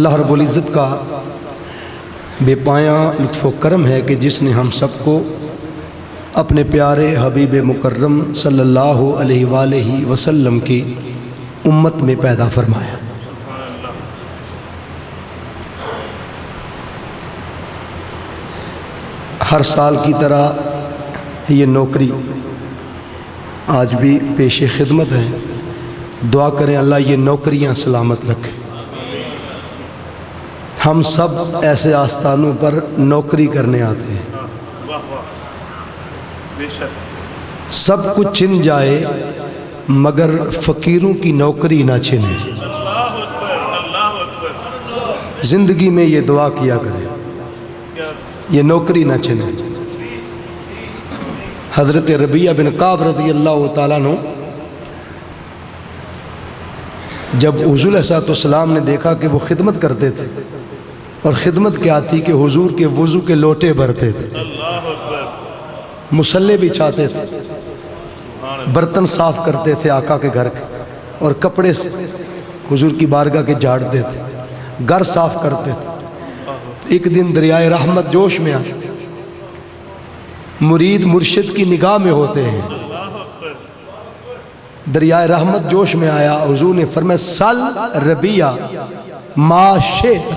اللہ رب العزت کا بے پایاں لطف و کرم ہے کہ جس نے ہم سب کو اپنے پیارے حبیب مکرم صلی اللہ علیہ وآلہ وسلم کی امت میں پیدا فرمایا۔ ہر سال کی طرح یہ نوکری آج بھی پیش خدمت ہے۔ دعا کریں اللہ یہ نوکریاں سلامت رکھے۔ ہم سب ایسے آستانوں پر نوکری کرنے آتے ہیں، سب کچھ چھن جائے مگر فقیروں کی نوکری نہ چھنے۔ زندگی میں یہ دعا کیا کرے یہ نوکری نہ چھنے۔ حضرت ربیعہ بن کعب رضی اللہ تعالیٰ عنہ جب حضور علیہ السلام نے دیکھا کہ وہ خدمت کرتے تھے، اور خدمت کیا تھی کہ حضور کے وضو کے لوٹے بھرتے تھے، مصلے بچھاتے تھے، برتن صاف کرتے تھے آقا کے گھر کے، اور کپڑے حضور کی بارگاہ کے جھاڑتے تھے، گھر صاف کرتے تھے۔ ایک دن دریائے رحمت جوش میں آیا۔ مرید مرشد کی نگاہ میں ہوتے ہیں۔ دریائے رحمت جوش میں آیا، حضور نے فرمایا سل ربیعہ ما شئت،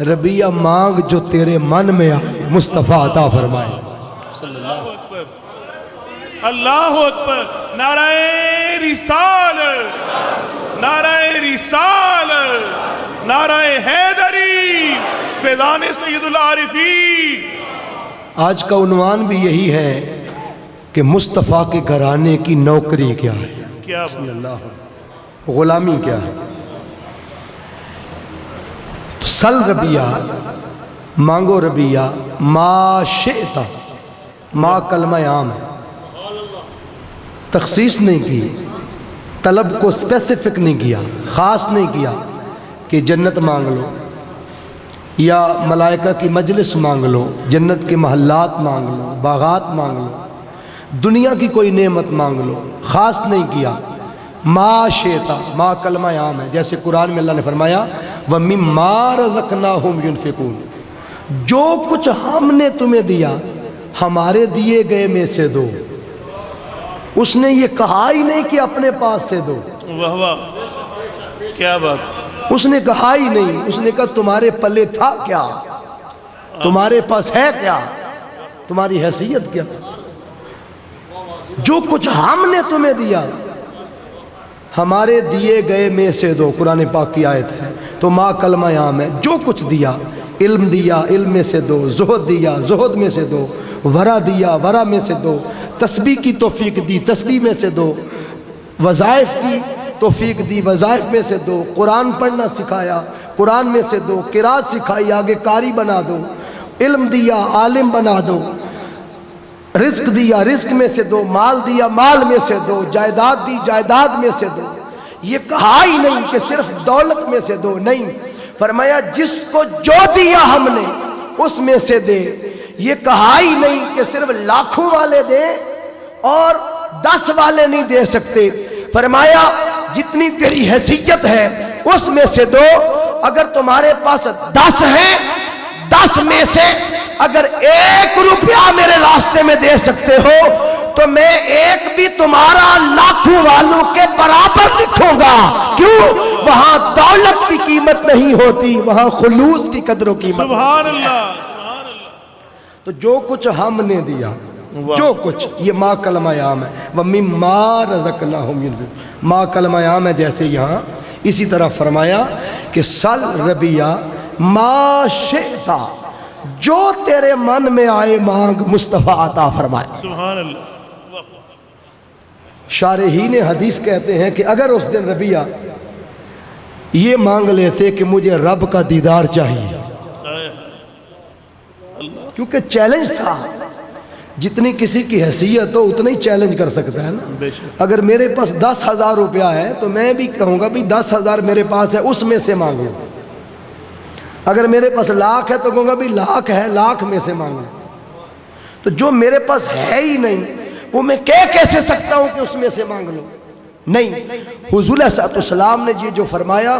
ربیعہ مانگ جو تیرے من میں آئے، مصطفیٰ عطا فرمائے۔ اللہ اکبر، نعرہ رسالت، نعرہ رسالت، نعرہ حیدری، فیضان سید العارفین۔ آج کا عنوان بھی یہی ہے کہ مصطفیٰ کے گھرانے کی نوکری کیا ہے، کیا صلی اللہ علیہ وسلم، غلامی کیا ہے۔ تو سل ربیعہ، مانگو ربیعہ، ما شئتا، ما کلمہ عام ہے، تخصیص نہیں کی، طلب کو اسپیسیفک نہیں کیا، خاص نہیں کیا کہ جنت مانگ لو یا ملائکہ کی مجلس مانگ لو، جنت کے محلات مانگ لو، باغات مانگ لو، دنیا کی کوئی نعمت مانگ لو، خاص نہیں کیا۔ ما شئتا، ما کلمہ عام ہے، جیسے قرآن میں اللہ نے فرمایا وَمِمَّا رَزَقْنَاهُمْ يُنْفِقُونَ، جو کچھ ہم نے تمہیں دیا ہمارے دیے گئے میں سے دو۔ اس نے یہ کہا ہی نہیں کہ اپنے پاس سے دو، واہ واہ، کیا بات، اس نے کہا ہی نہیں، اس نے کہا تمہارے پلے تھا کیا، تمہارے پاس ہے کیا، تمہاری حیثیت کیا، جو کچھ ہم نے تمہیں دیا ہمارے دیے گئے میں سے دو، قرآن پاک کی آیت ہے۔ تو ما کلمہ عام ہے، جو کچھ دیا، علم دیا علم میں سے دو، زہد دیا زہد میں سے دو، ورع دیا ورع میں سے دو، تسبیح کی توفیق دی تسبیح میں سے دو، وظائف کی توفیق دی وظائف میں سے دو، قرآن پڑھنا سکھایا قرآن میں سے دو، قرات سکھائی آگے قاری بنا دو، علم دیا عالم بنا دو، رزق دیا رزق میں سے دو، مال دیا مال میں سے دو، جائیداد دی جائیداد میں سے دو۔ یہ کہا ہی نہیں کہ صرف دولت میں سے دو، نہیں، فرمایا جس کو جو دیا ہم نے اس میں سے دے۔ یہ کہا ہی نہیں کہ صرف لاکھوں والے دیں اور 10 والے نہیں دے سکتے، فرمایا جتنی تیری حیثیت ہے اس میں سے دو۔ اگر تمہارے پاس 10 ہیں، 10 میں سے اگر 1 روپیہ میرے راستے میں دے سکتے ہو تو میں ایک بھی تمہارا لاکھوں والوں کے برابر لکھوں گا۔ کیوں؟ وہاں دولت کی قیمت نہیں ہوتی، وہاں خلوص کی قدر و قیمت۔ سبحان اللہ، سبحان اللہ۔ تو جو کچھ ہم نے دیا، جو کچھ، یہ ما کلمہ عام ہے۔ وَمِمَّا رَزَقْنَاهُمْ يُنْفِقُونَ، ما کلمہ عام ہے، جیسے یہاں اسی طرح فرمایا کہ سل ربیعہ ما شئتا، جو تیرے من میں آئے مانگ، مصطفیٰ عطا فرمائے۔ سبحان اللہ۔ شارحین حدیث کہتے ہیں کہ اگر اس دن ربیعہ یہ مانگ لیتے کہ مجھے رب کا دیدار چاہیے، کیونکہ چیلنج تھا، جتنی کسی کی حیثیت ہو اتنا ہی چیلنج کر سکتا ہے نا۔ اگر میرے پاس 10,000 روپیہ ہے تو میں بھی کہوں گا بھی 10,000 میرے پاس ہے، اس میں سے مانگو۔ اگر میرے پاس لاکھ ہے تو کہوں گا بھی لاکھ ہے، لاکھ میں سے مانگو۔ تو جو میرے پاس ہے ہی نہیں وہ میں کہہ کیسے سکتا ہوں کہ اس میں سے مانگ لو؟ نہیں، حضور علیہ السلام نے یہ جو فرمایا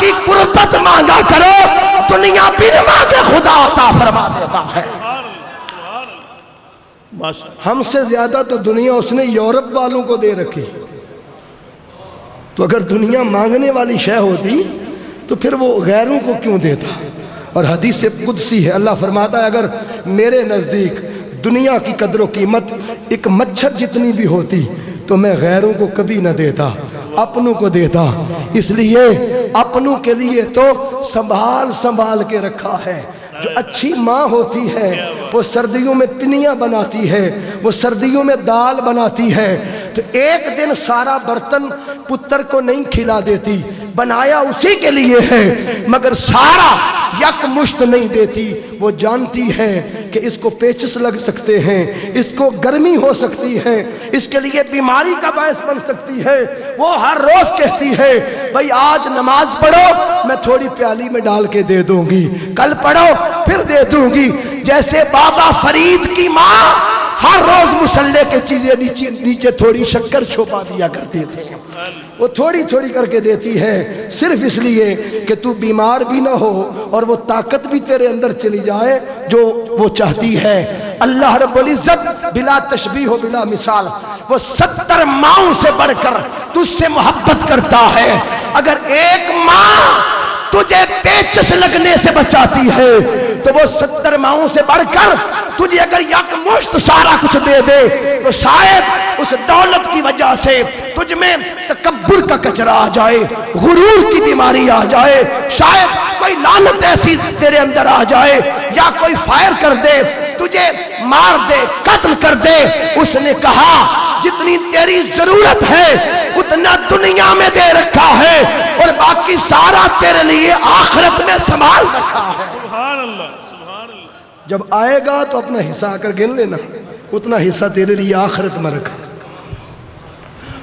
کی قربت مانگا کرو، دنیا بن مانگے خدا عطا فرما دیتا ہے۔ ماشاءاللہ۔ ہم سے زیادہ تو دنیا اس نے یورپ والوں کو دے رکھی، تو اگر دنیا مانگنے والی شے ہوتی تو پھر وہ غیروں کو کیوں دیتا؟ اور حدیث قدسی ہے، اللہ فرماتا ہے اگر میرے نزدیک دنیا کی قدر و قیمت ایک مچھر جتنی بھی ہوتی تو میں غیروں کو کبھی نہ دیتا، اپنوں کو دیتا۔ اس لیے اپنوں کے لیے تو سنبھال کے رکھا ہے۔ جو اچھی ماں ہوتی ہے وہ سردیوں میں پنیاں بناتی ہے، وہ سردیوں میں دال بناتی ہے، تو ایک دن سارا برتن پتر کو نہیں کھلا دیتی، بنایا اسی کے لیے ہے، مگر سارا یک مشت نہیں دیتی۔ وہ جانتی ہے کہ اس کو پیچس لگ سکتے ہیں، اس کو گرمی ہو سکتی ہے، اس کے لیے بیماری کا باعث بن سکتی ہے۔ وہ ہر روز کہتی ہے بھائی آج نماز پڑھو، میں تھوڑی پیالی میں ڈال کے دے دوں گی، کل پڑھو پھر دے دوں گی۔ جیسے بابا فرید کی ماں ہر روز مصلے کے چیزیں نیچے تھوڑی شکر چھپا دیا کرتے تھے، وہ تھوڑی تھوڑی کر کے دیتی ہے، صرف اس لیے کہ تو بیمار بھی نہ ہو اور وہ طاقت بھی تیرے اندر چلی جائے جو وہ چاہتی ہے۔ اللہ رب العزت بلا تشبیہ و بلا مثال وہ 70 ماؤں سے بڑھ کر تجھ سے محبت کرتا ہے۔ اگر ایک ماں تجھے پیچس لگنے سے بچاتی ہے تو وہ 70 ماؤں سے بڑھ کر تجھے اگر یک مشت سارا کچھ دے دے تو شاید اس دولت کی وجہ سے تجھ میں تکبر کا کچرا آ جائے، غرور کی بیماری آ جائے، شاید کوئی لعنت ایسی تیرے اندر آ جائے، یا کوئی فائر کر دے، تجھے مار دے، قتل کر دے۔ اس نے کہا جتنی تیری ضرورت ہے اتنا دنیا میں دے رکھا ہے اور باقی سارا تیرے لیے آخرت میں سنبھال رکھا ہے۔ سبحان اللہ، سبحان اللہ۔ جب آئے گا تو اپنا حصہ آ کر گن لینا، اتنا حصہ تیرے لیے آخرت میں رکھا۔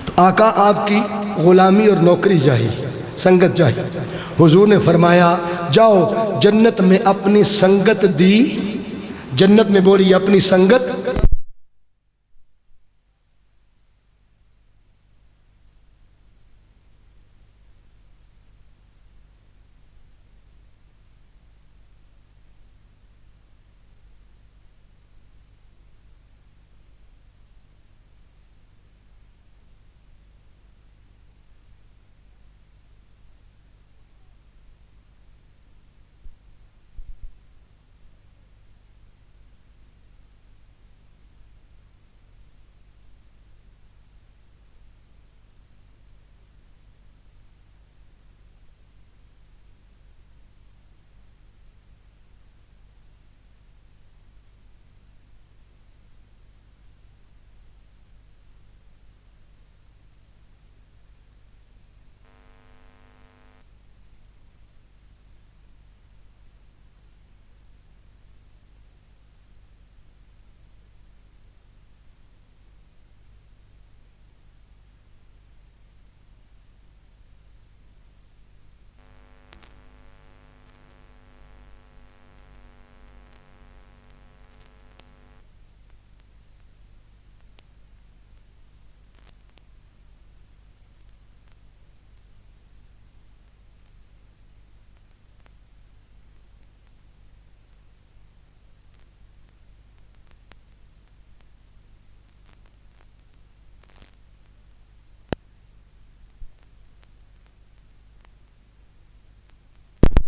تو آقا آپ کی غلامی اور نوکری چاہیے، سنگت چاہیے۔ حضور نے فرمایا جاؤ جنت میں اپنی سنگت دی، جنت میں بولی اپنی سنگت۔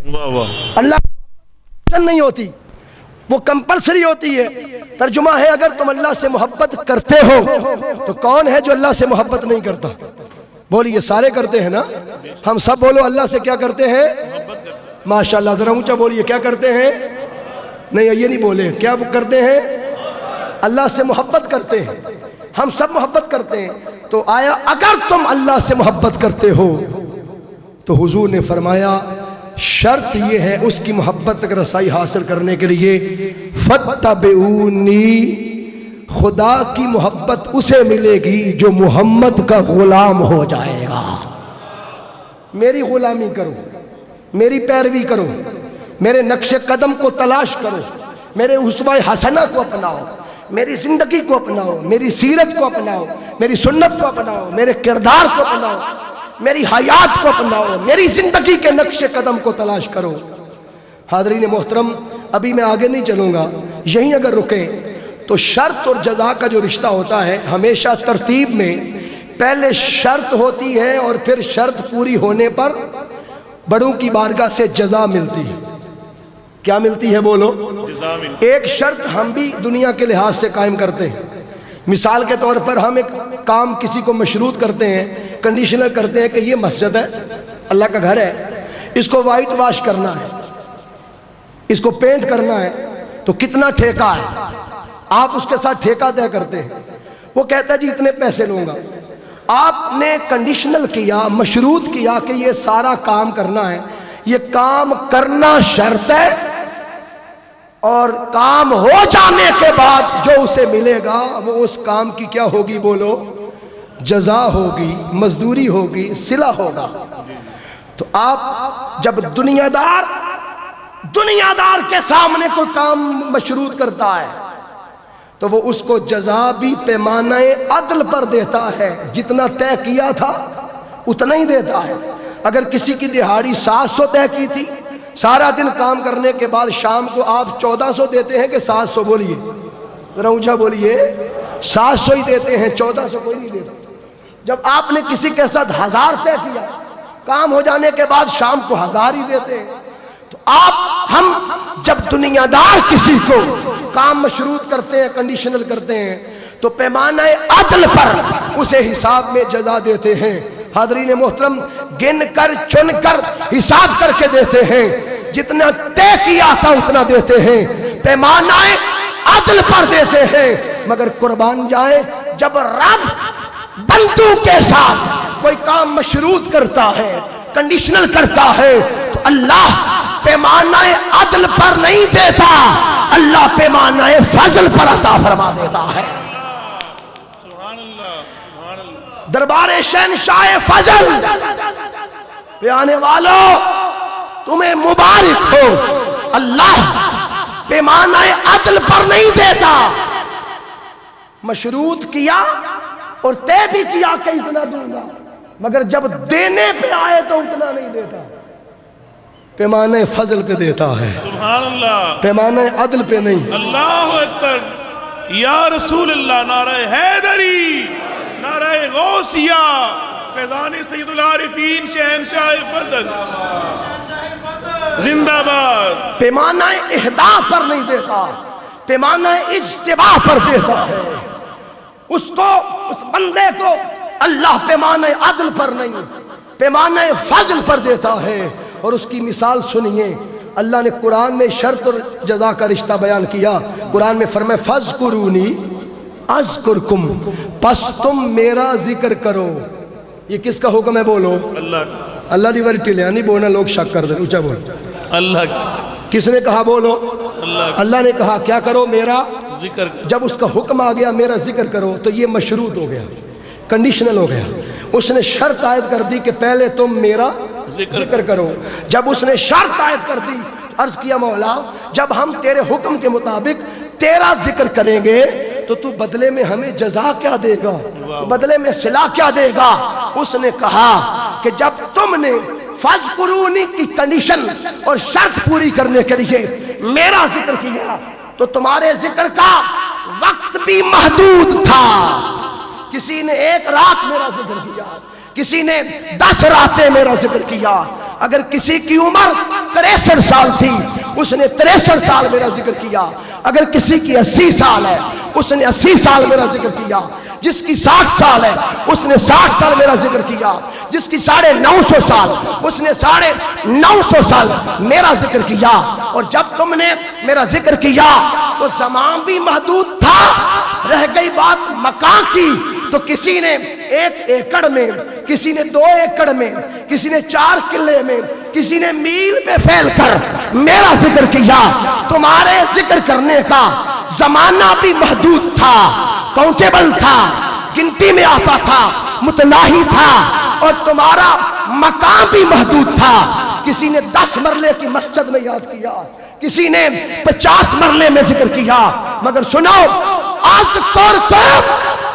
واہ واہ۔ اللہ نہیں ہوتی، وہ کمپلسری ہوتی ہے۔ ترجمہ ہے اگر تم اللہ سے محبت کرتے ہو تو کون ہے جو اللہ سے محبت نہیں کرتا؟ بولیے سارے کرتے ہیں نا؟ ہم سب بولو اللہ سے کیا کرتے ہیں؟ ماشاءاللہ، ذرا اونچا بولیے کیا کرتے ہیں؟ نہیں یہ نہیں بولے، کیا کرتے ہیں؟ اللہ سے محبت کرتے ہیں۔ ہم سب محبت کرتے ہیں، تو آیا اگر تم اللہ سے محبت کرتے ہو تو حضور نے فرمایا شرط یہ ہے اس کی محبت تک رسائی حاصل کرنے کے لیے فَاتَّبِعُونِي، خدا کی محبت اسے ملے گی جو محمد کا غلام ہو جائے گا۔ میری غلامی کرو، میری پیروی کرو، میرے نقش قدم کو تلاش کرو، میرے اسوہ حسنہ کو اپناؤ، میری زندگی کو اپناؤ، میری سیرت کو اپناؤ، میری سنت کو اپناؤ، میرے کردار کو اپناؤ، میری حیات کو اپناؤ، میری زندگی کے نقش قدم کو تلاش کرو۔ حاضرین محترم، ابھی میں آگے نہیں چلوں گا، یہیں اگر رکیں تو شرط اور جزا کا جو رشتہ ہوتا ہے ہمیشہ ترتیب میں پہلے شرط ہوتی ہے اور پھر شرط پوری ہونے پر بڑوں کی بارگاہ سے جزا ملتی ہے۔ کیا ملتی ہے بولو؟ جزا مل۔ ایک شرط ہم بھی دنیا کے لحاظ سے قائم کرتے ہیں۔ مثال کے طور پر ہم ایک کام کسی کو مشروط کرتے ہیں، کنڈیشنل کرتے ہیں کہ یہ مسجد ہے، اللہ کا گھر ہے، اس کو وائٹ واش کرنا ہے، اس کو پینٹ کرنا ہے، تو کتنا ٹھیکہ ہے؟ آپ اس کے ساتھ ٹھیکہ طے کرتے ہیں، وہ کہتا ہے جی اتنے پیسے لوں گا۔ آپ نے کنڈیشنل کیا، مشروط کیا کہ یہ سارا کام کرنا ہے، یہ کام کرنا شرط ہے، اور کام ہو جانے کے بعد جو اسے ملے گا وہ اس کام کی کیا ہوگی بولو؟ جزا ہوگی، مزدوری ہوگی، صلہ ہوگا۔ تو آپ جب دنیا دار کے سامنے کوئی کام مشروط کرتا ہے تو وہ اس کو جزا بھی پیمانہ عدل پر دیتا ہے، جتنا طے کیا تھا اتنا ہی دیتا ہے۔ اگر کسی کی دہاڑی 700 طے کی تھی، سارا دن کام کرنے کے بعد شام کو آپ 1400 دیتے ہیں کہ 700؟ بولیے ذرا اونچا بولیے، 700 ہی دیتے ہیں، 1400 کوئی نہیں دیتا۔ جب آپ نے کسی کے ساتھ 1000 طے کیا، کام ہو جانے کے بعد شام کو 1000 ہی دیتے ہیں۔ تو ہم جب دنیا دار کسی کو کام مشروط کرتے ہیں، کنڈیشنل کرتے ہیں، تو پیمانہ عدل پر اسے حساب میں جزا دیتے ہیں۔ حاضرین محترم، گن کر چن کر حساب کر کے دیتے ہیں، جتنا طے کیا تھا اتنا دیتے ہیں، پیمانہ عدل پر دیتے ہیں۔ مگر قربان جائیں، جب رب بندوں کے ساتھ کوئی کام مشروط کرتا ہے، کنڈیشنل کرتا ہے، تو اللہ پیمانہ عدل پر نہیں دیتا، اللہ پیمانہ فضل پر عطا فرما دیتا ہے۔ سبحان اللہ، سبحان اللہ۔ دربار شہنشاہ فضل پہ آنے والوں تمہیں مبارک ہو، اللہ پیمانہ عدل پر نہیں دیتا، مشروط کیا اور طے بھی کیا کہ اتنا دوں گا، مگر جب دینے پہ آئے تو اتنا نہیں دیتا، پیمانہ فضل پہ دیتا ہے، سبحان اللہ، پیمانہ عدل پہ نہیں۔ اللہ اکبر، یا رسول اللہ، نعرہ حیدری، نعرہ غوثیہ، فیضان سید العارفین، شہنشاہ فضل زندہ باد۔ پیمانہ اہدا پر نہیں دیتا، پیمانہ اجتباع پر دیتا ہے۔ اس بندے کو اللہ پیمانہ عدل پر نہیں، پیمانہ فضل پر دیتا ہے۔ اور اس کی مثال سنیے، اللہ نے قرآن میں شرط اور جزا کا رشتہ بیان کیا۔ قرآن میں فرمائے فَاذْكُرُونِي اذکرکم، پس تم میرا ذکر کرو۔ یہ کس کا حکم ہے بولو؟ اللہ دی ورٹی لے، نہیں بولنا لوگ شک کر دیں، اونچا بول۔ اللہ کس نے کہا بولو؟ اللہ نے کہا کیا کرو؟ میرا ذکر۔ جب اس کا حکم آ گیا میرا ذکر کرو تو یہ مشروط ہو گیا، کنڈیشنل ہو گیا۔ اس نے شرط عائد کر دی کہ پہلے تم میرا ذکر کرو۔ جب اس نے شرط عائد کر دی، عرض کیا مولا جب ہم تیرے حکم کے مطابق تیرا ذکر کریں گے تو تو بدلے میں ہمیں جزا کیا دے گا، بدلے میں صلہ کیا دے گا؟ اس نے کہا کہ جب تم نے فَاذْكُرُونِی کی کنڈیشن اور شرط پوری کرنے کے لیے میرا ذکر کیا تو تمہارے ذکر کا وقت بھی محدود تھا۔ کسی نے 1 رات میرا ذکر کیا، کسی نے 10 راتیں میرا ذکر کیا۔ اگر کسی کی عمر 63 سال تھی اس نے 63 سال میرا ذکر کیا۔ اگر کسی کی 80 سال ہے اس نے 80 سال میرا ذکر کیا۔ جس کی 60 سال ہے اس نے 60 سال میرا ذکر کیا۔ جس کی 950 سال اس نے 950 سال میرا ذکر کیا۔ اور جب تم نے میرا ذکر کیا تو زمان بھی محدود تھا، رہ گئی بات مکان کی تو کسی نے 1 ایکڑ میں، کسی نے 2 ایکڑ میں، کسی نے 4 کلے میں، کسی نے میل پہ پھیل کر میرا ذکر کیا۔ تمہارے ذکر کرنے کا زمانہ بھی محدود تھا، کاؤنٹیبل تھا، گنتی میں آتا تھا، متناہی تھا، اور تمہارا مقام بھی محدود تھا۔ کسی نے 10 مرلے کی مسجد میں یاد کیا، کسی نے 50 مرلے میں ذکر کیا۔ مگر سنو، اذکرکم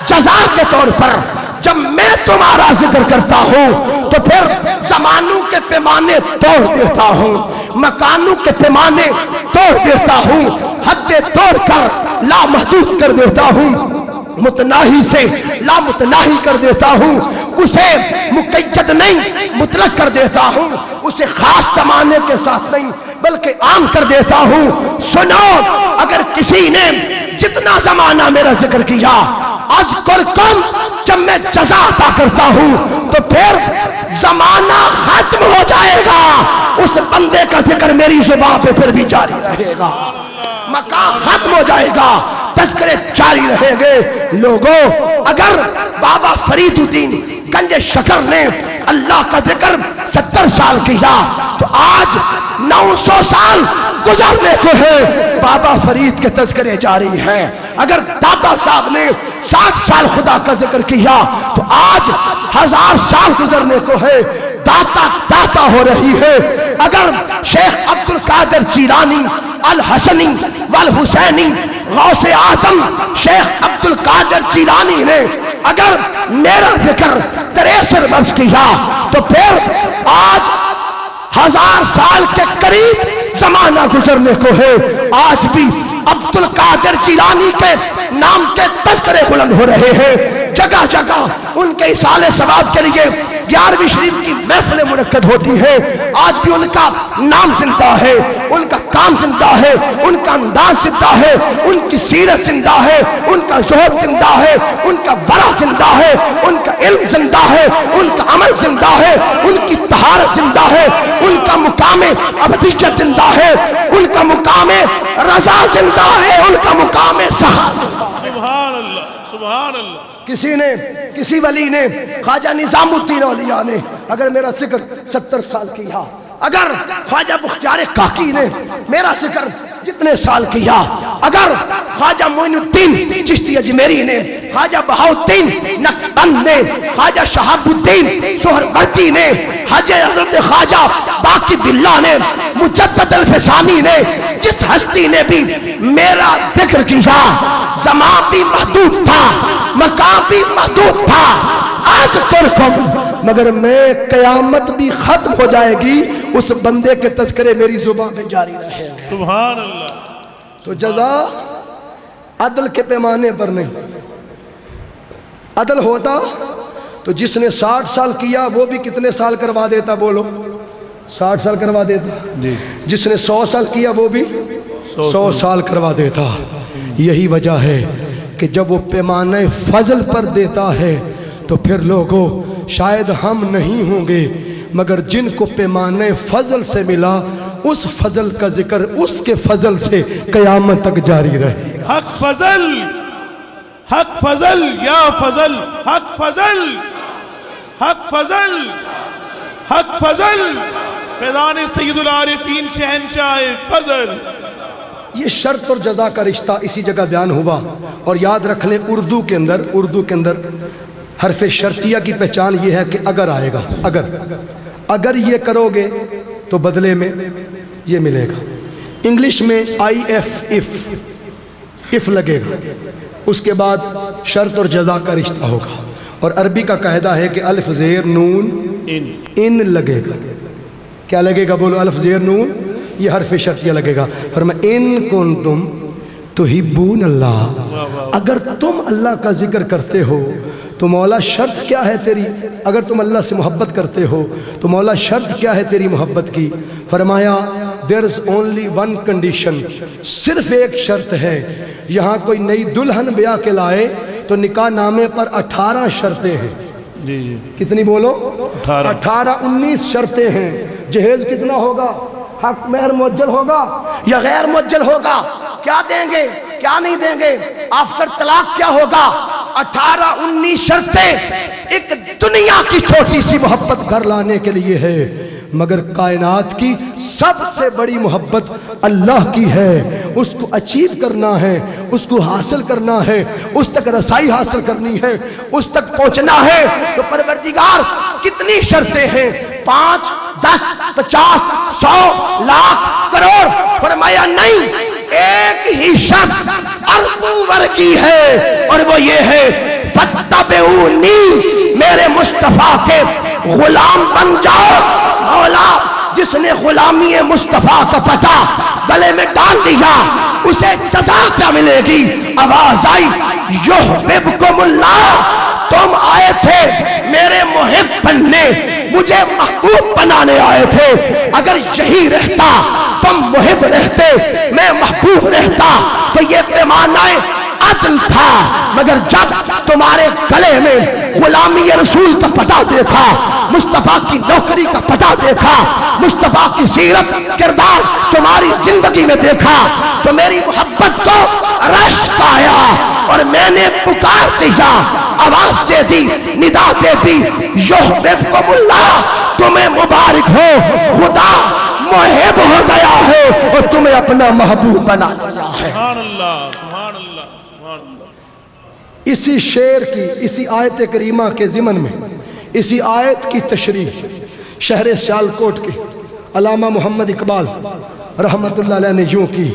جزا کے طور پر جب میں تمہارا ذکر کرتا ہوں تو پھر زمانوں کے پیمانے توڑ دیتا ہوں، مکانوں کے پیمانے توڑ دیتا ہوں، حدیں توڑ کر لامحدود کر دیتا ہوں، متناہی سے لامتناہی کر دیتا ہوں، اسے مقید نہیں مطلق کر دیتا ہوں، اسے خاص زمانے کے ساتھ نہیں بلکہ عام کر دیتا ہوں۔ سنو، اگر کسی نے جتنا زمانہ میرا ذکر کیا، اذکرکم، جب میں جزا عطا کرتا ہوں تو پھر زمانہ ختم ہو جائے گا، اس بندے کا ذکر میری زبان پہ پھر بھی جاری رہے گا، مقام ختم ہو جائے گا، تذکرے جاری رہیں گے۔ لوگوں، اگر بابا فرید الدین گنج شکر نے اللہ کا ذکر 70 سال کیا تو آج 900 سال گزرنے کو ہے، بابا فرید کے تذکرے جاری ہیں۔ اگر دادا صاحب نے 60 سال خدا کا ذکر کیا تو آج 1000 سال گزرنے کو ہے، داتا داتا ہو رہی ہے۔ اگر شیخ عبد القادر جیلانی الحسنی والحسینی غوث اعظم شیخ عبد القادر جیلانی نے اگر میرا ذکر 63 برس کیا تو پھر آج 1000 سال کے قریب زمانہ گزرنے کو ہے، آج بھی عبد القادر جیلانی کے نام کے تذکرے بلند ہو رہے ہیں، جگہ جگہ ان کے اصالہ ثواب کے لیے 11ویں شریف کی محفلیں منعقد ہوتی ہیں، آج بھی ان کا نام زندہ ہے، ان کا کام زندہ ہے، ان کا انداز زندہ ہے، ان کی سیرت زندہ ہے، ان کا زہد زندہ ہے، ان کا ورع زندہ ہے، ان کا علم زندہ ہے، ان کا عمل زندہ ہے، ان کی طہارت زندہ ہے، ان کا مقام ابدیت زندہ ہے، ان کا مقام رضا زندہ ہے، ان کا مقام صحابہ۔ سبحان اللہ، سبحان اللہ۔ کسی ولی نے، خواجہ نظام الدین اولیاء نے اگر میرا ذکر 70 سال کیا، اگر خواجہ بختیار کاکی نے میرا ذکر جتنے سال کیا، اگر خواجہ معین الدین چشتی اجمیری نے، خواجہ بہاؤالدین نقشبند نے، خواجہ شہاب الدین سہروردی نے، حضرت خواجہ باقی باللہ نے، مجدد الفسانی نے، جس ہستی نے بھی میرا ذکر کیا، زمان بھی محدود تھا، مقام بھی محدود تھا، اذکرکم، مگر میں قیامت بھی ختم ہو جائے گی، اس بندے کے تذکرے میری زبان پہ جاری رہے گا۔ سبحان اللہ۔ تو جزا عدل کے پیمانے پر نہیں، عدل ہوتا تو جس نے 60 سال کیا وہ بھی کتنے سال کروا دیتا؟ بولو، 60 سال کروا دیتا۔ جس نے 100 سال کیا وہ بھی 100 سال کروا دیتا۔ یہی وجہ ہے کہ جب وہ پیمانہ فضل پر دیتا ہے تو پھر لوگوں شاید ہم نہیں ہوں گے، مگر جن کو پیمانہ فضل سے ملا اس فضل کا ذکر اس کے فضل سے قیامت تک جاری رہے گا۔ حق فضل، حق فضل، یا فضل، حق فضل، حق فضل، حق فضل، فیضان سید العارفین شہنشاہ فضل۔ یہ شرط اور جزا کا رشتہ اسی جگہ بیان ہوا، اور یاد رکھ لیں اردو کے اندر حرف شرطیہ کی پہچان یہ ہے کہ اگر آئے گا، اگر یہ کرو گے تو بدلے میں یہ ملے گا۔ انگلش میں if لگے گا، اس کے بعد شرط اور جزا کا رشتہ ہوگا، اور عربی کا قاعدہ ہے کہ الف زیر نون ان لگے گا۔ کیا لگے گا؟ بولو، الف زیر نون، یہ حرف شرطیہ لگے گا۔ فرمایا ان کنتم تحبون اللہ، اگر تم اللہ کا ذکر کرتے ہو تو مولا شرط کیا ہے تیری؟ اگر تم اللہ سے محبت کرتے ہو تو مولا شرط کیا ہے تیری محبت کی؟ فرمایا there is only one condition، صرف ایک شرط ہے۔ یہاں کوئی نئی دلہن بیاہ کے لائے تو نکاح نامے پر 18 شرطیں ہیں۔ کتنی بولو؟ 18 19 شرطیں ہیں۔ جہیز کتنا ہوگا؟ حق مہر مؤجل ہوگا یا غیر مؤجل ہوگا؟ کیا دیں گے کیا نہیں دیں گے؟ آفٹر طلاق کیا ہوگا؟ 18 19 شرطیں ایک دنیا کی چھوٹی سی محبت گھر لانے کے لیے ہے، مگر کائنات کی سب سے بڑی محبت اللہ کی ہے۔ اس کو اچیو کرنا ہے، اس کو حاصل کرنا ہے، اس تک رسائی حاصل کرنی ہے، اس تک پہنچنا ہے۔ تو پروردگار کتنی شرطیں ہیں؟ 5 10 50 100 لاکھ کروڑ؟ فرمایا نہیں، ایک ہی شرط اربوں ور کی ہے، اور وہ یہ ہے فاتبعونی، میرے مصطفیٰ کے غلام بن جاؤ۔ مولا جس نے غلامی مصطفیٰ کا پتہ گلے میں ڈال دیا اسے جزا کیا ملے گی؟ آواز آئی یحببکم اللہ، تم آئے تھے میرے محب بننے، مجھے محبوب بنانے آئے تھے، اگر یہی رہتا تم محب رہتے میں محبوب رہتا تو یہ پیمانہ عدل تھا، مگر جب تمہارے گلے میں غلامی رسول کا پتہ دیکھا، مصطفیٰ کی نوکری کا پتہ دیکھا، مصطفیٰ کی سیرت کردار تمہاری زندگی میں دیکھا تو میری محبت کو رشک آیا اور میں نے پکار دیا، آواز دے دی، ندا دے دی، یحببکم اللہ، تمہیں مبارک ہو، خدا محب ہو گیا ہے اور تمہیں اپنا محبوب بنا لیا ہے۔ سبحان اللہ، سبحان اللہ، سبحان اللہ۔ اسی شعر کی، اسی آیت کریمہ کے ضمن میں اسی آیت کی تشریح شہر سیالکوٹ کے علامہ محمد اقبال رحمت اللہ علیہ نے یوں کی۔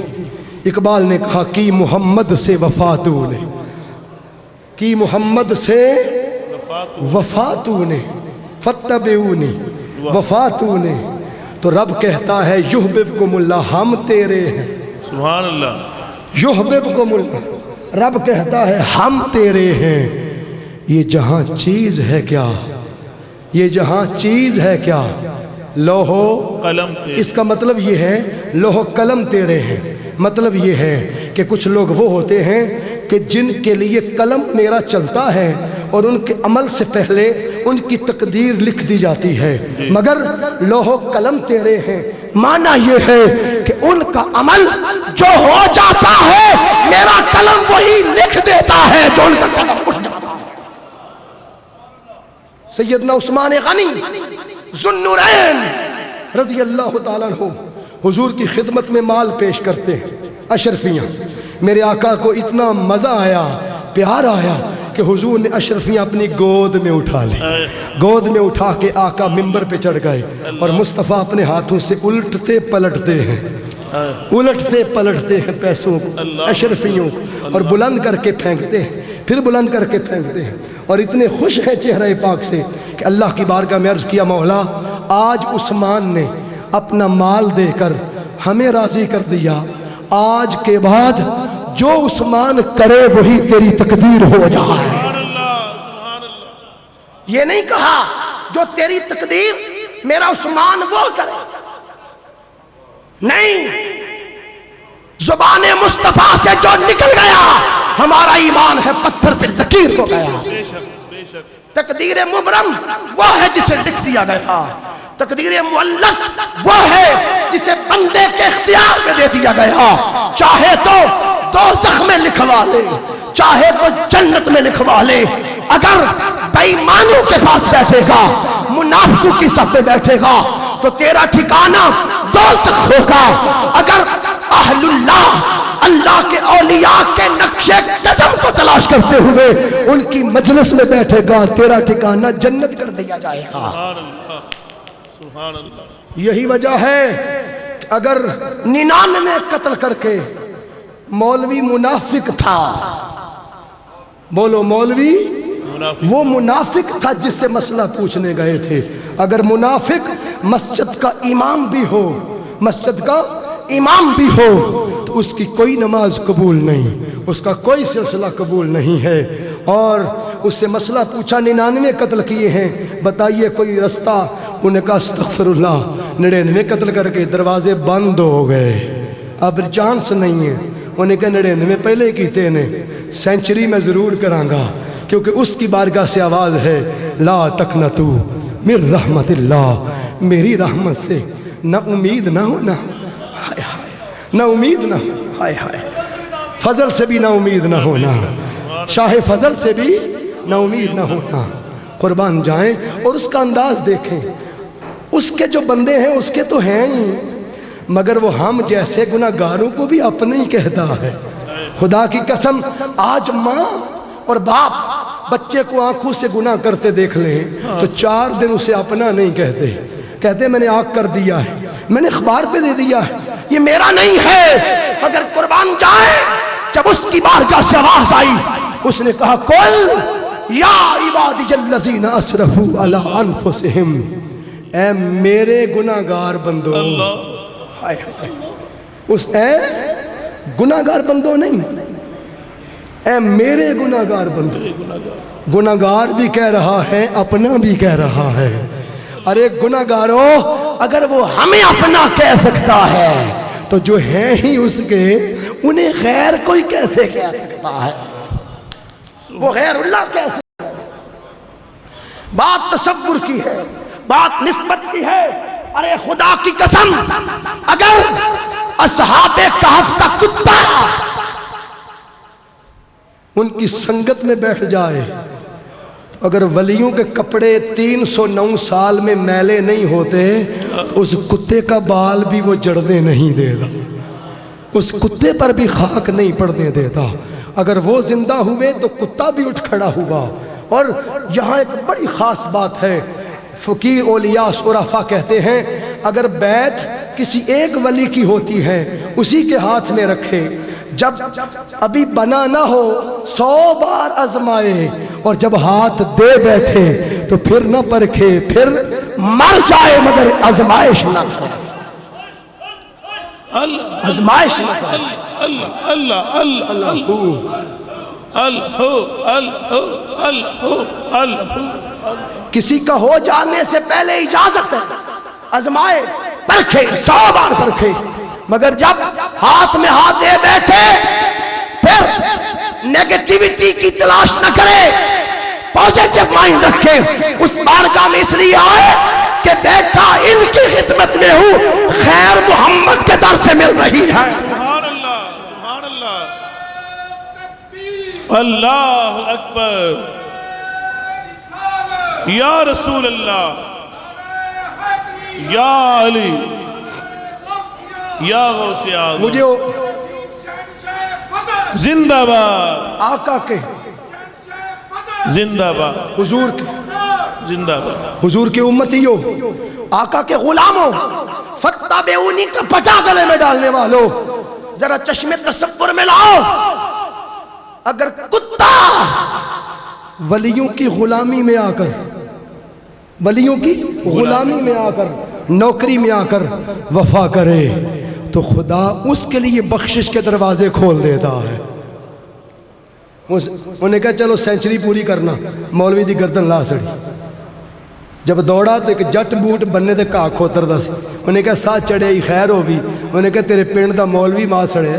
اقبال نے کہا کہ محمد سے وفا تو نے، کہ محمد سے وفا تو نے، فتبعونی، وفا تو نے، تو رب کہتا ہے یحببکم اللہ، ہم تیرے ہیں۔ سبحان اللہ۔ یحببکم اللہ، رب کہتا ہے ہم تیرے ہیں۔ یہ جہاں چیز ہے کیا، یہ جہاں چیز ہے کیا، لوح و قلم، اس کا مطلب یہ ہے لوح و قلم تیرے ہیں۔ مطلب یہ ہے کہ کچھ لوگ وہ ہوتے ہیں کہ جن کے لیے قلم میرا چلتا ہے اور ان کے عمل سے پہلے ان کی تقدیر لکھ دی جاتی ہے، مگر لوح و قلم تیرے ہیں، معنی یہ ہے کہ ان کا عمل جو ہو جاتا ہے میرا قلم وہی لکھ دیتا ہے جو ان کا قلم اٹھ جاتا ہے۔ سیدنا عثمان غنی ذو النورین رضی اللہ تعالیٰ عنہ حضور کی خدمت میں مال پیش کرتے ہیں، اشرفیاں۔ میرے آقا کو اتنا مزہ آیا، پیار آیا کہ حضور نے اشرفیاں اپنی گود میں اٹھا لی، گود میں اٹھا کے آقا منبر پہ چڑھ گئے اور مصطفیٰ اپنے ہاتھوں سے الٹتے پلٹتے ہیں، الٹتے پلٹتے ہیں پیسوں کو، اشرفیوں کو، اور بلند کر کے پھینکتے ہیں، پھر بلند کر کے پھینکتے ہیں، اور اتنے خوش ہیں چہرہ پاک سے کہ اللہ کی بارگاہ میں عرض کیا، مولا آج عثمان نے اپنا مال دے کر ہمیں راضی کر دیا، آج کے بعد جو عثمان کرے وہی تیری تقدیر ہو جائے۔ سبحان اللہ، سبحان اللہ۔ یہ نہیں کہا جو تیری تقدیر میرا عثمان وہ کرے، نہیں، زبان مصطفیٰ سے جو نکل گیا ہمارا ایمان ہے پتھر پہ لکیر ہو گیا۔ بے شک، بے شک۔ تقدیر مبرم وہ ہے جسے لکھ دیا گیا، تقدیر معلق وہ ہے جسے بندے کے اختیار میں دے دیا گیا، چاہے تو دوزخ میں لکھوا لے، چاہے تو جنت میں لکھوا لے۔ اگر بے ایمانوں کے پاس بیٹھے گا، منافقوں کی صف میں بیٹھے گا تو تیرا ٹھکانہ دوزخ ہوگا۔ اگر اہل اللہ، اللہ کے اولیاء کے نقشے قدم کو تلاش کرتے ہوئے ان کی مجلس میں بیٹھے گا تیرا ٹھکانہ جنت کر دیا جائے گا۔ سبحان اللہ، سبحان اللہ۔ یہی وجہ ہے کہ اگر 99 قتل کر کے مولوی منافق تھا، بولو مولوی وہ منافق تھا جس سے مسئلہ پوچھنے گئے تھے، اگر منافق مسجد کا امام بھی ہو، مسجد کا امام بھی ہو تو اس کی کوئی نماز قبول نہیں، اس کا کوئی سلسلہ قبول نہیں ہے۔ اور اس سے مسئلہ پوچھا، 99 قتل کیے ہیں، بتائیے کوئی رستہ؟ انہوں نے کہا استغفر اللہ، 99 قتل کر کے دروازے بند ہو گئے، اب چانس نہیں ہے۔ انہوں نے کہا 99 پہلے کیتے نے، سینچری میں ضرور کراں گا، کیونکہ اس کی بارگاہ سے آواز ہے لا تقنطو من رحمت اللہ، میری رحمت سے نہ امید نہ ہونا، ہائے ہائے، نہ امید نہ، ہائے ہائے، فضل سے بھی نہ امید نہ ہونا، شاہ فضل سے بھی نہ امید نہ ہونا۔ قربان جائیں، اور اس کا انداز دیکھیں، اس کے جو بندے ہیں اس کے تو ہیں ہی، مگر وہ ہم جیسے گناہگاروں کو بھی اپنے ہی کہتا ہے۔ خدا کی قسم، آج ماں اور باپ بچے کو آنکھوں سے گناہ کرتے دیکھ لیں تو 4 دن اسے اپنا نہیں کہتے، کہتے میں نے آنکھ کر دیا ہے، میں نے اخبار پہ دے دیا ہے، یہ میرا نہیں ہے۔ مگر قربان جائیں، جب اس کی بارگاہ سے آواز آئی، اس نے کہا کل یا عبادی الذین اسرفوا علی انفسہم، اے میرے گناہگار بندو، ہائے ہائے، اس اے گناہگار بندو نہیں، اے میرے گناہگار بندو۔ گناہگار بھی کہہ رہا ہے، اپنا بھی کہہ رہا ہے۔ ارے گناہگاروں، اگر وہ ہمیں اپنا کہہ سکتا ہے تو جو ہیں ہی اس کے، انہیں غیر کوئی کیسے کہہ سکتا ہے؟ وہ غیر اللہ کیسے؟ بات تصور کی ہے، بات نسبت کی ہے۔ ارے خدا کی قسم، اگر اصحاب کہف کا کتا ان کی سنگت میں بیٹھ جائے، اگر ولیوں کے کپڑے 309 سال میں میلے نہیں ہوتے تو اس کتے کا بال بھی وہ جڑنے نہیں دیتا، اس کتے پر بھی خاک نہیں پڑنے دیتا۔ اگر وہ زندہ ہوئے تو کتا بھی اٹھ کھڑا ہوا۔ اور یہاں ایک بڑی خاص بات ہے، فقیر اولیاء عرفا کہتے ہیں اگر بیعت کسی ایک ولی کی ہوتی ہے اسی کے ہاتھ میں رکھے، جب ابھی بنا نہ ہو 100 بار آزمائے، اور جب ہاتھ دے بیٹھے تو پھر نہ پرکھے، پھر مر جائے مگر آزمائش نہ کرے، آزمائش نہ کرے۔ اللہ اللہ اللہ اللہ، کسی کا ہو جانے سے پہلے اجازت ہے، آزمائے، پرکھے، 100 بار پرکھے، مگر جب ہاتھ میں ہاتھ دے بیٹھے پھر نیگیٹیوٹی کی تلاش نہ کرے، پوزیٹیو مائنڈ رکھے۔ اس بارگاہ میں اس لیے آئے کہ بیٹھا ان کی خدمت میں ہوں، خیر محمد کے در سے مل رہی ہے۔ سبحان اللہ، سبحان اللہ، اللہ اکبر، یا رسول اللہ، یا علی، یا غوث اعظم، مجھے زندہ باد، آقا کے، زندہ باد، حضور کے، زندہ باد، حضور کے امتیوں، آقا کے غلاموں، فتبعونی کا پٹا گلے میں ڈالنے والوں، ذرا چشم تصور میں لاؤ۔ اگر کتا ولیوں کی غلامی میں آ کر، ولیوں کی غلامی میں آ کر، نوکری میں آ کر وفا کرے تو خدا اس کے لیے بخشش کے دروازے کھول دیتا ہے۔ انہیں کہا چلو سینچری پوری کرنا، مولوی دی گردن لا سڑی، جب دوڑا تو ایک جٹ بوٹ بننے دے کھا کھوتر دا سی، انہیں کہا ساتھ چڑھے ہی خیر ہو بھی، انہیں کہا تیرے پینڈ دا مولوی ماں سڑے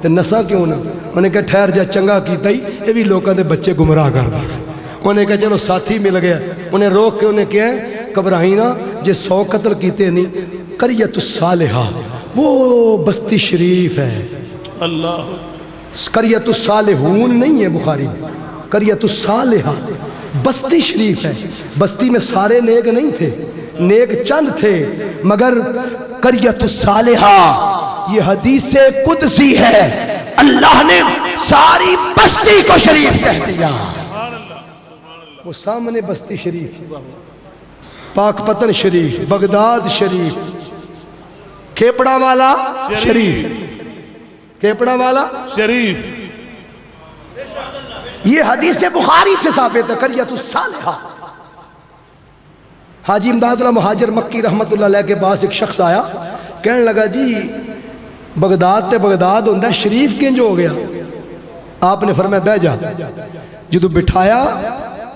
تے نسا کیوں نہ، انہیں کہا ٹھہر جا چنگا کیتا ہی، یہ بھی لوکاں دے بچے گمراہ کر دا سی۔ انہیں کہا چلو ساتھی مل گیا، انہیں روک کے انہیں کہا گھبرائی نہ، جے 100 قتل کیتے نہیں، قریۃ الصالحہ وہ بستی شریف ہے، اللہ، قریۃ الصالحون نہیں ہے بخاری میں، قریۃ الصالحہ بستی شریف ہے۔ بستی میں سارے نیک نہیں تھے، نیک چند تھے، مگر قریۃ الصالحہ یہ حدیث قدسی ہے، اللہ نے ساری بستی کو شریف کہہ دیا۔ وہ سامنے بستی شریف، پاک پتن شریف، بغداد شریف، کھیپڑا والا شریف، کھیپڑا والا شریف، یہ حدیث بخاری سے ثابت ہے، قریۃ الصالحہ۔ حاجی امداد اللہ مہاجر مکی رحمت اللہ علیہ کے پاس ایک شخص آیا، کہنے لگا جی بغداد تے بغداد ہوندہ شریف کنج ہو گیا؟ آپ نے فرمایا بہ جا۔ جدو بٹھایا،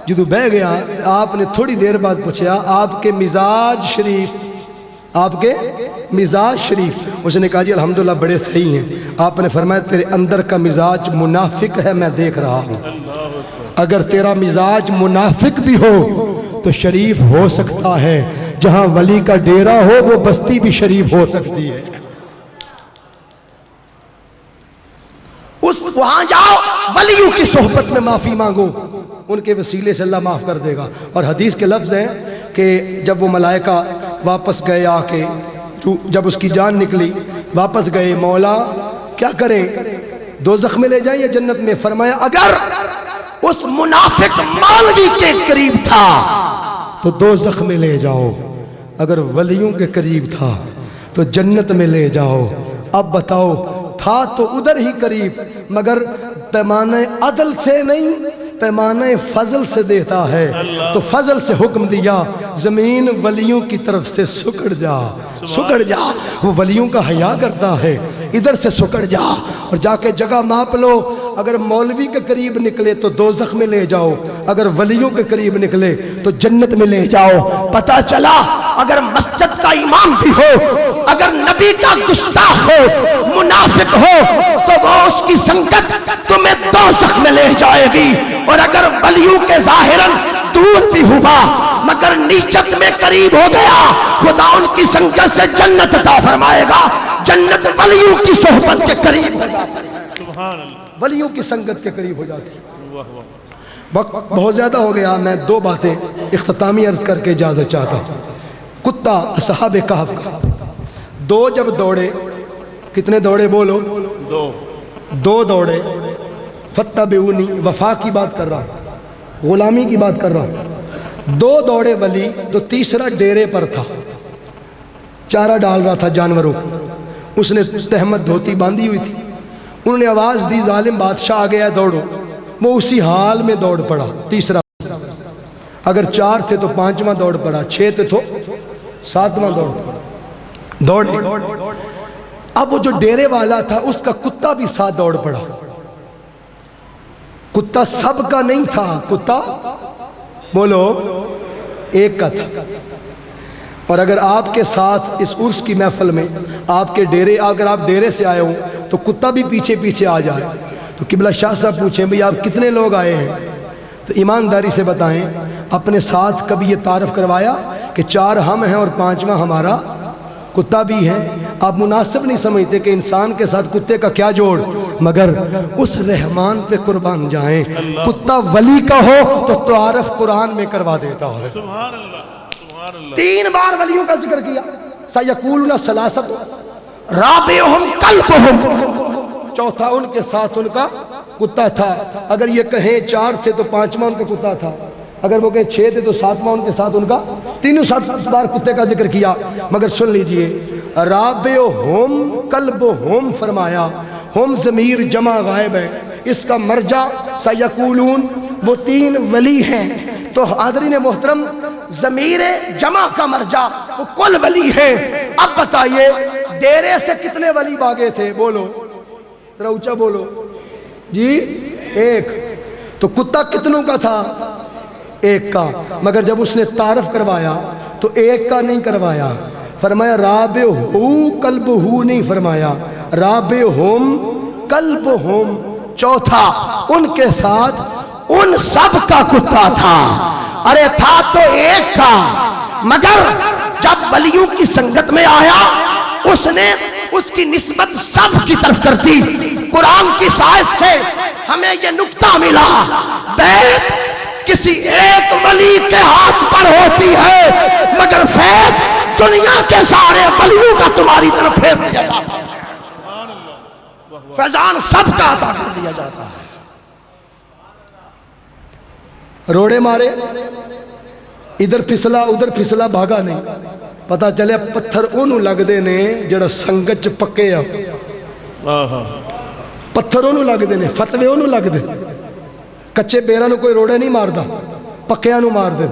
جدو بہ گیا، آپ نے تھوڑی دیر بعد پوچھا آپ کے مزاج شریف، آپ کے مزاج شریف؟ اس نے کہا جی الحمدللہ بڑے صحیح ہیں۔ آپ نے فرمایا تیرے اندر کا مزاج منافق ہے، میں دیکھ رہا ہوں، اگر تیرا مزاج منافق بھی ہو تو شریف ہو سکتا ہے، جہاں ولی کا ڈیرا ہو وہ بستی بھی شریف ہو سکتی ہے۔ وہاں جاؤ، ولیوں کی صحبت میں معافی مانگو، ان کے وسیلے سے اللہ معاف کر دے گا۔ اور حدیث کے لفظ ہیں کہ جب وہ ملائکہ واپس گئے آ کے، جب اس کی جان نکلی واپس گئے، مولا کیا کریں، دوزخ میں لے جائیں یا جنت میں؟ فرمایا اگر اس منافق مولوی کے قریب تھا تو دوزخ میں لے جاؤ، اگر ولیوں کے قریب تھا تو جنت میں لے جاؤ۔ اب بتاؤ تھا تو ادھر ہی قریب، مگر پیمانہ عدل سے نہیں پیمانہ فضل سے دیتا ہے، تو فضل سے حکم دیا زمین ولیوں کی طرف سے سکڑ جا، سکڑ جا۔ وہ ولیوں کا حیا کرتا ہے، ادھر سے سکڑ جا اور جا کے جگہ ماپ لو۔ اگر مولوی کے قریب نکلے تو دوزخ میں لے جاؤ، اگر ولیوں کے قریب نکلے تو جنت میں لے جاؤ۔ پتہ چلا اگر مسجد کا امام بھی ہو، اگر نبی کا گستاخ ہو، منافق ہو، تو وہ اس کی سنگت تمہیں دوزخ میں لے جائے گی، اور اگر ولیوں کے ظاہراً دور بھی ہوا مگر نیچت میں قریب ہو گیا، خدا ان کی سنگت سے جنت عطا فرمائے گا۔ جنت ولیوں کی صحبت کے قریب ہو جاتی ہے، سبحان اللہ، ولیوں کی سنگت کے قریب ہو جاتی ہے۔ واہ واہ، وقت بہت زیادہ ہو گیا، میں دو باتیں اختتامی عرض کر کے اجازت چاہتا ہوں۔ کتا اصحاب کہف کا، دو جب دوڑے، کتنے دوڑے بولو؟ دو دوڑے، فتبعونی، وفا کی بات کر رہا ہوں، غلامی کی بات کر رہا ہوں۔ دو دوڑے ولی، تو تیسرا ڈیرے پر تھا، چارہ ڈال رہا تھا جانوروں کو، اس نے تہمت دھوتی باندھی ہوئی تھی، انہوں نے آواز دی ظالم بادشاہ آ گیا دوڑو، وہ اسی حال میں دوڑ پڑا۔ تیسرا، اگر چار تھے تو پانچواں دوڑ پڑا، چھ تھے تو ساتواں دوڑ پڑا، دوڑے۔ اب وہ جو ڈیرے والا تھا اس کا کتا بھی ساتھ دوڑ پڑا۔ کتا سب کا نہیں تھا، کتا بولو ایک کا تھا۔ اور اگر آپ کے ساتھ اس عرس کی محفل میں آپ کے ڈیرے، اگر آپ ڈیرے سے آئے ہوں تو کتا بھی پیچھے پیچھے آ جائے تو قبلہ شاہ صاحب پوچھیں بھئی آپ کتنے لوگ آئے ہیں، تو ایمانداری سے بتائیں اپنے ساتھ کبھی یہ تعارف کروایا کہ چار ہم ہیں اور پانچواں ہمارا کتا بھی ہے؟ آپ مناسب نہیں سمجھتے کہ انسان کے ساتھ کتے کا کیا جوڑ، مگر اس رحمان پہ قربان جائیں، کتا ولی کا ہو تو تعارف قرآن میں کروا دیتا ہے۔ سبحان اللہ، سبحان اللہ، 3 بار ولیوں کا ذکر کیا، سَيَقُولُونَ ثَلَاثَةٌ رَابِعُهُمْ كَلْبُهُمْ، چوتھا ان کے ساتھ ان کا کتا تھا۔ اگر یہ کہیں 4 تھے تو 5واں ان کا کتا تھا، اگر وہ کہیں 6 تھے تو 7واں ان کے ساتھ ان کا، تینوں 7 بار کتے کا ذکر کیا۔ مگر سن لیجئے، رابعہم کلبہم فرمایا، ہم ضمیر جمع غائب ہے، اس کا مرجع سیقولون، وہ 3 ولی ہیں، تو حاضرین محترم ضمیر جمع کا مرجع وہ کل ولی ہیں۔ اب بتائیے ڈیرے سے کتنے ولی بھاگے تھے؟ بولو ذرا اونچا بولو جی، ایک۔ تو کتا کتنوں کا تھا؟ ایک کا، مگر جب اس نے تعارف کروایا تو ایک کا نہیں کروایا، فرمایا رابعہو کلبہو نہیں فرمایا، رابعہم کلبہم، چوتھا ان کے ساتھ ان سب کا کتا تھا۔ ارے تھا تو ایک کا، مگر جب ولیوں کی سنگت میں آیا اس نے اس کی نسبت سب کی طرف کر دی۔ قرآن کی سائد سے ہمیں یہ نکتہ ملا، بیت کسی ایک ولی کے ہاتھ پر ہوتی ہے، مگر فیض دنیا کے سارے ولیوں کا تمہاری طرف پھیر دیا جاتا ہے، فیضان سب کا عطا کر دیا جاتا ہے۔ روڑے مارے، ادھر پھسلا ادھر پھسلا، بھاگا نہیں، پتہ چلے پتھر انہوں لگ دے نے جڑا سنگت چ پکے آ، پتھر انہوں لگ دے نے، فتوے انہوں لگ دے، کچے بیرہ نو کوئی روڑے نہیں مار دا، پکیاں نو مار دے،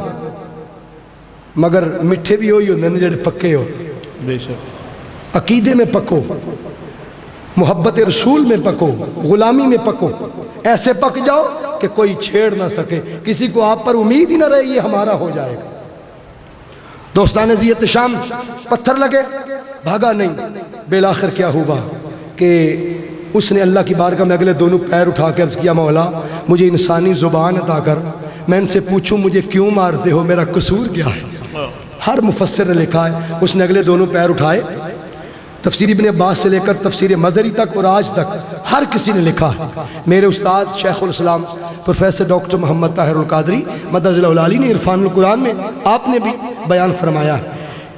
مگر مٹھے بھی ہوئی ہوندے نے جڑے پکے ہو۔ بے شک، عقیدے میں پکو، محبت رسول میں پکو، غلامی میں پکو، ایسے پک جاؤ کہ کوئی چھیڑ نہ سکے، کسی کو آپ پر امید ہی نہ رہے یہ ہمارا ہو جائے گا۔ دوستان عزیت شام، پتھر لگے، بھاگا نہیں، بالآخر کیا ہوا کہ اس نے اللہ کی بارگاہ میں اگلے دونوں پیر اٹھا کے عرض کیا، مولا مجھے انسانی زبان عطا کر، میں ان سے پوچھوں مجھے کیوں مارتے ہو، میرا قصور کیا ہے؟ ہر مفسر نے لکھا ہے اس نے اگلے دونوں پیر اٹھائے، تفسیر ابن عباس سے لے کر تفسیر مظہری تک اور آج تک ہر کسی نے لکھا ہے۔ میرے استاد شیخ الاسلام پروفیسر ڈاکٹر محمد طاہر القادری مدد العلی نے عرفان القرآن میں آپ نے بھی بیان فرمایا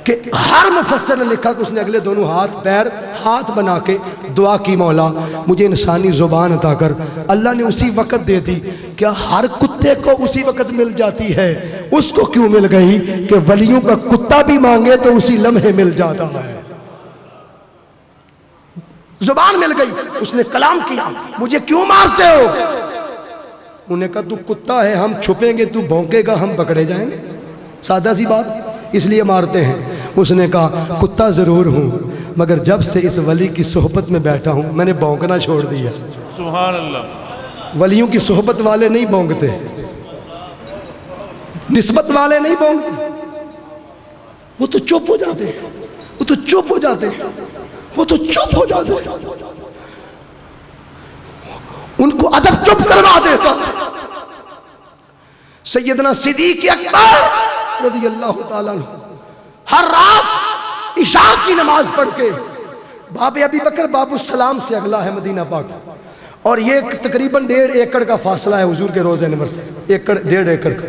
کہ ہر مفسر نے لکھا کہ اس نے اگلے دونوں ہاتھ بنا کے دعا کی، مولا مجھے انسانی زبان عطا کر۔ اللہ نے اسی وقت دے دی۔ کیا ہر کتے کو اسی وقت مل جاتی ہے؟ اس کو کیوں مل گئی کہ ولیوں کا کتا بھی مانگے تو اسی لمحے مل جاتا ہے۔ زبان مل گئی، اس نے کلام کیا، مجھے کیوں مارتے ہو؟ انہیں کہا تو کتا ہے، ہم چھپیں گے تو بھونکے گا، ہم پکڑے جائیں گے، سادہ سی بات، اس لیے مارتے ہیں۔ اس نے کہا کتا ضرور ہوں، مگر جب سے اس ولی کی صحبت میں بیٹھا ہوں میں نے بھونکنا چھوڑ دیا۔ سبحان اللہ۔ ولیوں کی صحبت والے نہیں بھونکتے، نسبت والے نہیں بھونکتے، وہ تو چپ ہو جاتے ہیں، وہ تو چپ ہو جاتے ہیں، وہ تو چپ ہو جاتے ہیں، ان کو ادب چپ کروا دیتا۔ سیدنا صدیق اکبر رضی اللہ تعالیٰ عنہ ہر رات عشاء کی نماز پڑھ کے، باب ابی بکر باب السلام سے اگلا ہے مدینہ پاک، اور یہ تقریباً 1.5 ایکڑ کا فاصلہ ہے حضور کے روضہ انور سے، 1.5 ایکڑ کا،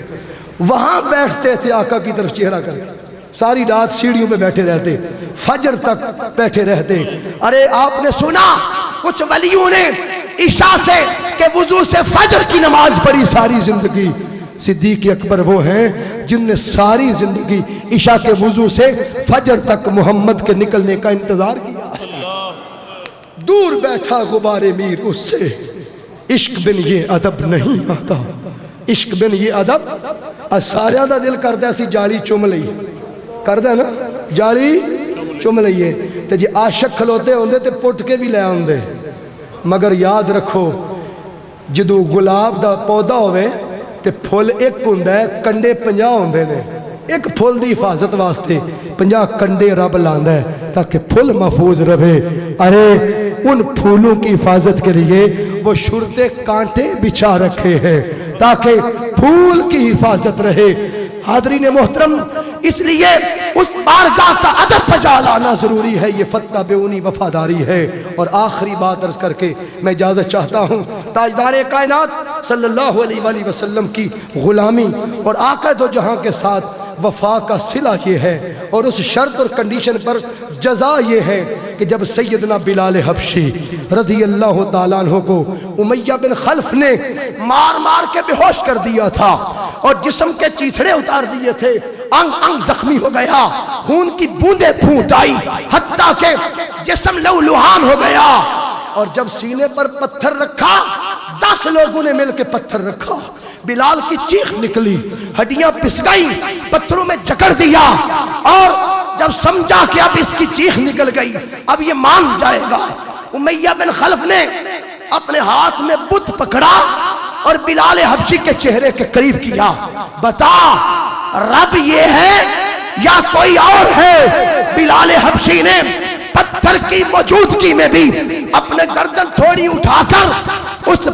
وہاں بیٹھتے تھے آقا کی طرف چہرہ کر کے، ساری رات سیڑھیوں پہ بیٹھے رہتے، فجر تک بیٹھے رہتے۔ ارے آپ نے سنا کچھ ولیوں نے عشاء سے کہ وضو سے فجر کی نماز پڑھی ساری زندگی؟ صدیق اکبر وہ ہیں جن نے ساری زندگی عشاء کے وضو سے فجر تک محمد کے نکلنے کا انتظار کیا۔ دور بیٹھا غبار میر اس سے، عشق بن یہ ادب نہیں آتا، عشق بن یہ ادب۔ سارے دا دل کردہ اسی جالی چوم لئی، کردہ نا جالی چوم لئیے، تے جی عاشق کھلوتے ہوندے تے پٹ کے بھی لے ہوندے، مگر یاد رکھو جدو گلاب دا پودا ہوئے تے پھول ایک ہوندہ ہے، کنڈے 50 ہوندے نے، ایک پھول دی حفاظت واسطے 50 کنڈے رب لاندہ ہے تاکہ پھول محفوظ رہے۔ ارے ان پھولوں کی حفاظت کے لیے وہ شرطے کانٹے بچھا رکھے ہیں تاکہ پھول کی حفاظت رہے۔ حاضرین محترم، اس لیے اس بارگاہ کا ادب بجا لانا ضروری ہے، یہ فتبعونی وفاداری ہے۔ اور آخری بات عرض کر کے میں اجازت چاہتا ہوں، تاجدار کائنات صلی اللہ علیہ وآلہ وسلم کی غلامی اور آقا دو جہاں کے ساتھ وفا کا صلہ یہ ہے، اور اس شرط اور کنڈیشن پر جزا یہ ہے کہ جب سیدنا بلال حبشی رضی اللہ تعالیٰ عنہ کو امیہ بن خلف نے مار مار کے بے ہوش کر دیا تھا اور جسم کے چیتھڑے اتار دیے تھے، انگ انگ زخمی ہو گیا، خون کی بوندیں پھوٹ آئی، حتیٰ کہ جسم لہولہان ہو گیا، اور جب سینے پر پتھر رکھا 10 لوگوں نے مل کے پتھر رکھا، بلال کی چیخ نکلی، ہڈیاں پس گئی، پتھروں میں جکڑ دیا، اور جب سمجھا کہ اب اس کی چیخ نکل گئی، اب یہ مان جائے گا، امیہ بن خلف نے اپنے ہاتھ میں بت پکڑا اور بلال حبشی کے چہرے کے قریب کیا، بتا رب یہ ہے یا کوئی اور ہے؟ بلال حبشی نے پتھر کی موجودگی میں بھی اپنے گردن تھوڑی اٹھا کر اس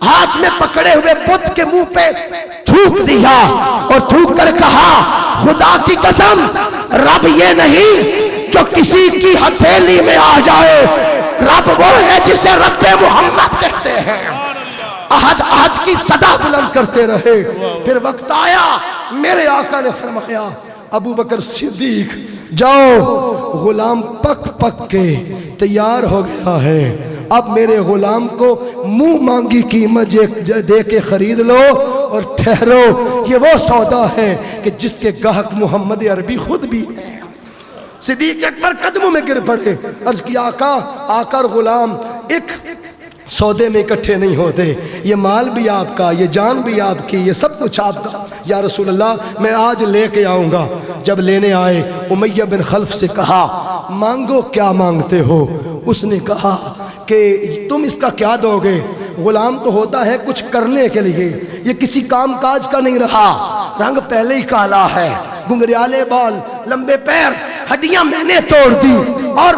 ہاتھ میں پکڑے ہوئے بت کے منہ پہ تھوک دیا اور تھوک کر کہا، خدا کی قسم رب یہ نہیں جو کسی کی ہتھیلی میں آ جائے، رب وہ ہے جسے رب محمد کہتے ہیں۔ احد احد کی صدا بلند کرتے رہے۔ پھر وقت آیا، میرے آقا نے فرمایا، ابو بکر صدیق جاؤ، غلام پک پک کے تیار ہو گیا ہے، اب میرے غلام کو منہ مانگی قیمت دے کے خرید لو اور ٹھہرو، یہ وہ سودا ہے کہ جس کے گاہک محمد عربی خود بھی ہے۔ صدیق اکبر قدموں میں گر پڑے، عرض کیا آقا، آقا اور غلام ایک سودے میں اکٹھے نہیں ہوتے، یہ مال بھی آپ کا، یہ جان بھی آپ کی، یہ سب کچھ آپ کا۔ یا رسول اللہ میں آج لے کے آؤں گا۔ جب لینے آئے امیہ بن خلف سے کہا، مانگو کیا مانگتے ہو؟ اس نے کہا کہ تم اس کا کیا دو گے؟ غلام تو ہوتا ہے کچھ کرنے کے لیے، یہ کسی کام کاج کا نہیں رہا، رنگ پہلے ہی کالا ہے، گنگریالے بال، لمبے پیر، ہڈیاں میں نے توڑ دی اور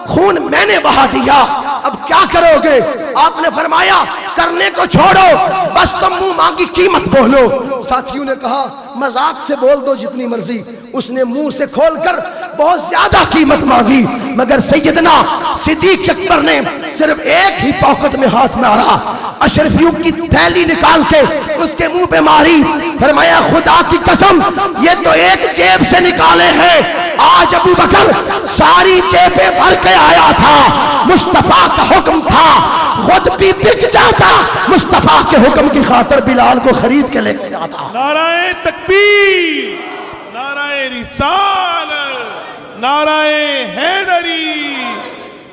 خون میں نے بہا دیا، اب کیا کرو گے؟ آپ نے فرمایا کرنے کو چھوڑو، بس تم منہ مانگی قیمت بولو۔ ساتھیوں نے کہا مذاق سے بول دو جتنی مرضی، اس نے منہ سے کھول کر بہت زیادہ قیمت مانگی، مگر سیدنا صدیق اکبر نے صرف ایک ہی پاکٹ میں ہاتھ مارا، اشرفیوں کی تھیلی نکال کے اس کے منہ پہ ماری، فرمایا خدا کی قسم یہ تو ایک جیب سے نکالے ہیں، آج ابو بکر ساری جیبیں بھر کے آیا تھا، مصطفیٰ کا حکم تھا، خود بھی بک جاتا، مصطفیٰ کے حکم کی خاطر بلال کو خرید کے لے جاتا۔ نعرہ تکبیر، نعرہ رسالت، نعرہ حیدری۔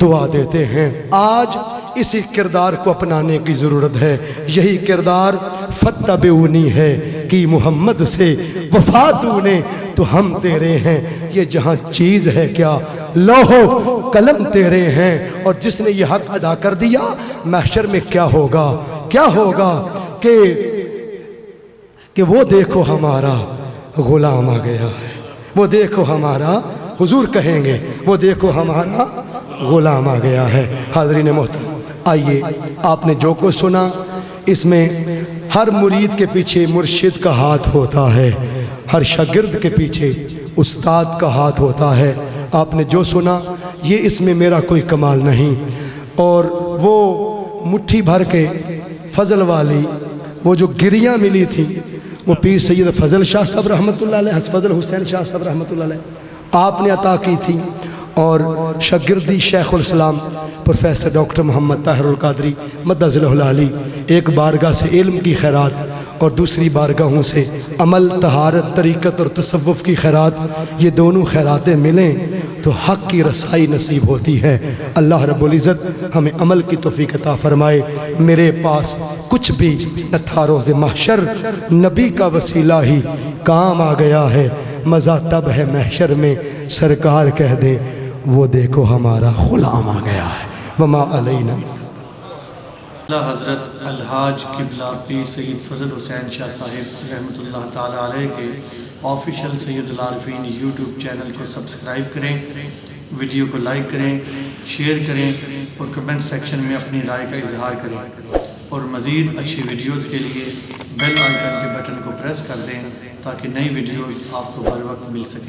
دعا دیتے ہیں۔ آج اسی کردار کو اپنانے کی ضرورت ہے۔ یہی کردار فتبعونی ہے کہ محمد سے وفا تو نے تو ہم تیرے ہیں، یہ جہاں چیز ہے کیا لوح و قلم تیرے ہیں، اور جس نے یہ حق ادا کر دیا محشر میں کیا ہوگا کہ وہ دیکھو ہمارا غلام آ گیا ہے، وہ دیکھو ہمارا، حضور کہیں گے وہ دیکھو ہمارا غلام آ گیا ہے۔ حاضرین محترم، آئیے آپ نے جو کچھ سنا اس میں ہر مرید کے پیچھے مرشد کا ہاتھ ہوتا ہے، ہر شاگرد کے پیچھے استاد کا ہاتھ ہوتا ہے۔ آپ نے جو سنا یہ اس میں میرا کوئی کمال نہیں، اور وہ مٹھی بھر کے فضل والی وہ جو گریاں ملی تھی وہ پیر سید فضل شاہ صاحب رحمۃ اللہ علیہ، فضل حسین شاہ صاحب رحمۃ اللہ علیہ آپ نے عطا کی تھی، اور شاگردی شیخ الاسلام پروفیسر ڈاکٹر محمد طاہر القادری مدد ذلہ العالی، ایک بارگاہ سے علم کی خیرات اور دوسری بارگاہوں سے عمل، طہارت، طریقت اور تصوف کی خیرات، یہ دونوں خیراتیں ملیں تو حق کی رسائی نصیب ہوتی ہے۔ اللہ رب العزت ہمیں عمل کی توفیق عطا فرمائے۔ میرے پاس کچھ بھی نہ تھا روز محشر، نبی کا وسیلہ ہی کام آ گیا ہے، مزہ تب ہے محشر میں سرکار کہہ دیں وہ دیکھو ہمارا غلام آ گیا ہے۔ وما علینا اللہ حضرت الحاج قبلہ پیر سید فضل حسین شاہ صاحب رحمۃ اللہ تعالیٰ علیہ کے آفیشیل سید العارفین یوٹیوب چینل کو سبسکرائب کریں، ویڈیو کو لائک کریں، شیئر کریں اور کمنٹ سیکشن میں اپنی رائے کا اظہار کریں، اور مزید اچھی ویڈیوز کے لیے بیل آئیکن کے بٹن کو پریس کر دیں تاکہ نئی ویڈیوز آپ کو ہر وقت مل سکیں۔